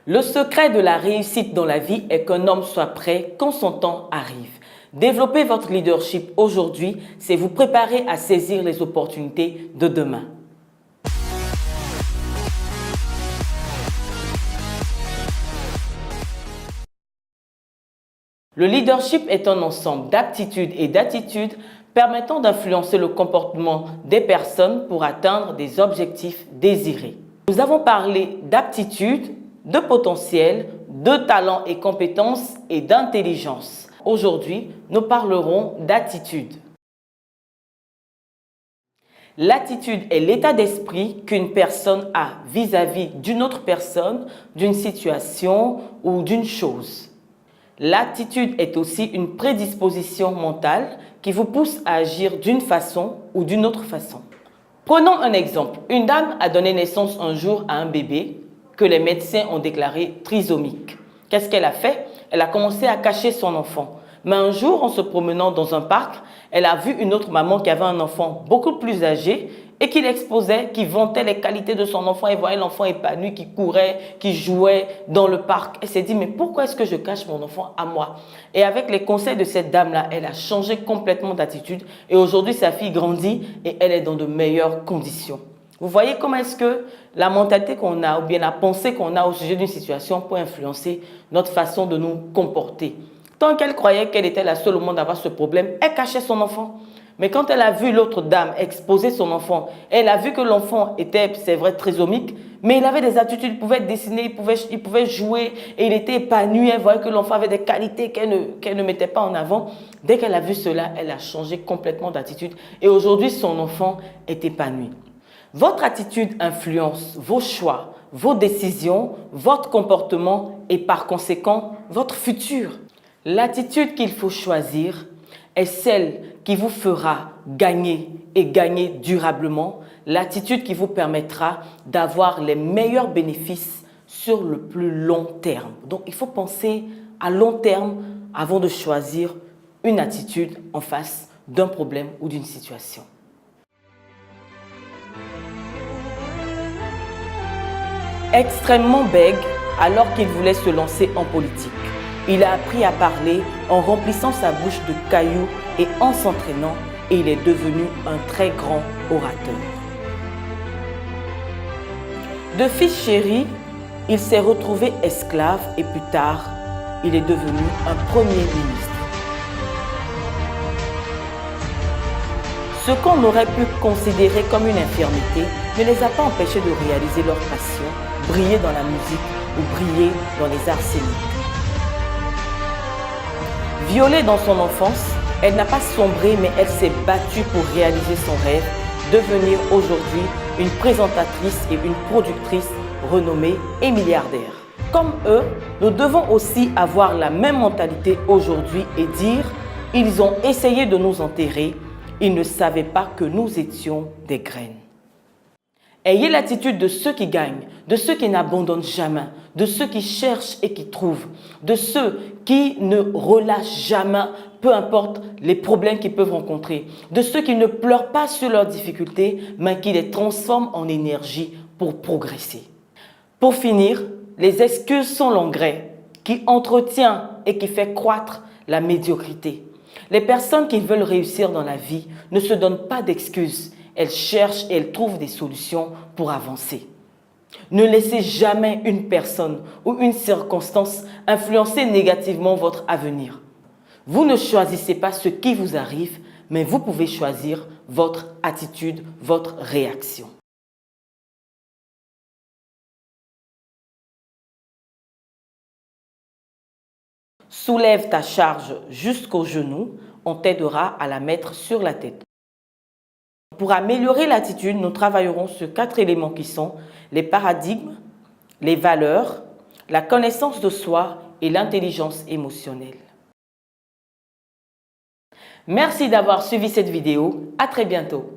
Le secret de la réussite dans la vie est qu'un homme soit prêt quand son temps arrive. Développer votre leadership aujourd'hui, c'est vous préparer à saisir les opportunités de demain. Le leadership est un ensemble d'aptitudes et d'attitudes permettant d'influencer le comportement des personnes pour atteindre des objectifs désirés. Nous avons parlé d'aptitudes, de potentiel, de talent et compétences et d'intelligence. Aujourd'hui, nous parlerons d'attitude. L'attitude est l'état d'esprit qu'une personne a vis-à-vis d'une autre personne, d'une situation ou d'une chose. L'attitude est aussi une prédisposition mentale qui vous pousse à agir d'une façon ou d'une autre façon. Prenons un exemple. Une dame a donné naissance un jour à un bébé que les médecins ont déclaré trisomique. Qu'est-ce qu'elle a fait? Elle a commencé à cacher son enfant. Mais un jour, en se promenant dans un parc, elle a vu une autre maman qui avait un enfant beaucoup plus âgé et qui l'exposait, qui vantait les qualités de son enfant et voyait l'enfant épanoui, qui courait, qui jouait dans le parc. Elle s'est dit, mais pourquoi est-ce que je cache mon enfant à moi? Et avec les conseils de cette dame-là, elle a changé complètement d'attitude et aujourd'hui, sa fille grandit et elle est dans de meilleures conditions. Vous voyez comment est-ce que la mentalité qu'on a ou bien la pensée qu'on a au sujet d'une situation peut influencer notre façon de nous comporter. Tant qu'elle croyait qu'elle était la seule au monde à avoir ce problème, elle cachait son enfant. Mais quand elle a vu l'autre dame exposer son enfant, elle a vu que l'enfant était, c'est vrai, trisomique, mais il avait des attitudes, il pouvait dessiner, il pouvait jouer et il était épanoui. Elle voyait que l'enfant avait des qualités qu'elle ne mettait pas en avant. Dès qu'elle a vu cela, elle a changé complètement d'attitude et aujourd'hui, son enfant est épanoui. Votre attitude influence vos choix, vos décisions, votre comportement et par conséquent, votre futur. L'attitude qu'il faut choisir est celle qui vous fera gagner et gagner durablement, l'attitude qui vous permettra d'avoir les meilleurs bénéfices sur le plus long terme. Donc, il faut penser à long terme avant de choisir une attitude en face d'un problème ou d'une situation. Extrêmement bègue alors qu'il voulait se lancer en politique. Il a appris à parler en remplissant sa bouche de cailloux et en s'entraînant et il est devenu un très grand orateur. De fils chéri, il s'est retrouvé esclave et plus tard, il est devenu un premier ministre. Ce qu'on aurait pu considérer comme une infirmité ne les a pas empêchés de réaliser leur passion, briller dans la musique ou briller dans les arts scéniques. Violée dans son enfance, elle n'a pas sombré mais elle s'est battue pour réaliser son rêve, devenir aujourd'hui une présentatrice et une productrice renommée et milliardaire. Comme eux, nous devons aussi avoir la même mentalité aujourd'hui et dire « Ils ont essayé de nous enterrer, ils ne savaient pas que nous étions des graines ». Ayez l'attitude de ceux qui gagnent, de ceux qui n'abandonnent jamais, de ceux qui cherchent et qui trouvent, de ceux qui ne relâchent jamais, peu importe les problèmes qu'ils peuvent rencontrer, de ceux qui ne pleurent pas sur leurs difficultés, mais qui les transforment en énergie pour progresser. Pour finir, les excuses sont l'engrais qui entretient et qui fait croître la médiocrité. Les personnes qui veulent réussir dans la vie ne se donnent pas d'excuses. Elles cherchent et elles trouvent des solutions pour avancer. Ne laissez jamais une personne ou une circonstance influencer négativement votre avenir. Vous ne choisissez pas ce qui vous arrive, mais vous pouvez choisir votre attitude, votre réaction. Soulève ta charge jusqu'au genou, on t'aidera à la mettre sur la tête. Pour améliorer l'attitude, nous travaillerons sur 4 éléments qui sont les paradigmes, les valeurs, la connaissance de soi et l'intelligence émotionnelle. Merci d'avoir suivi cette vidéo. À très bientôt.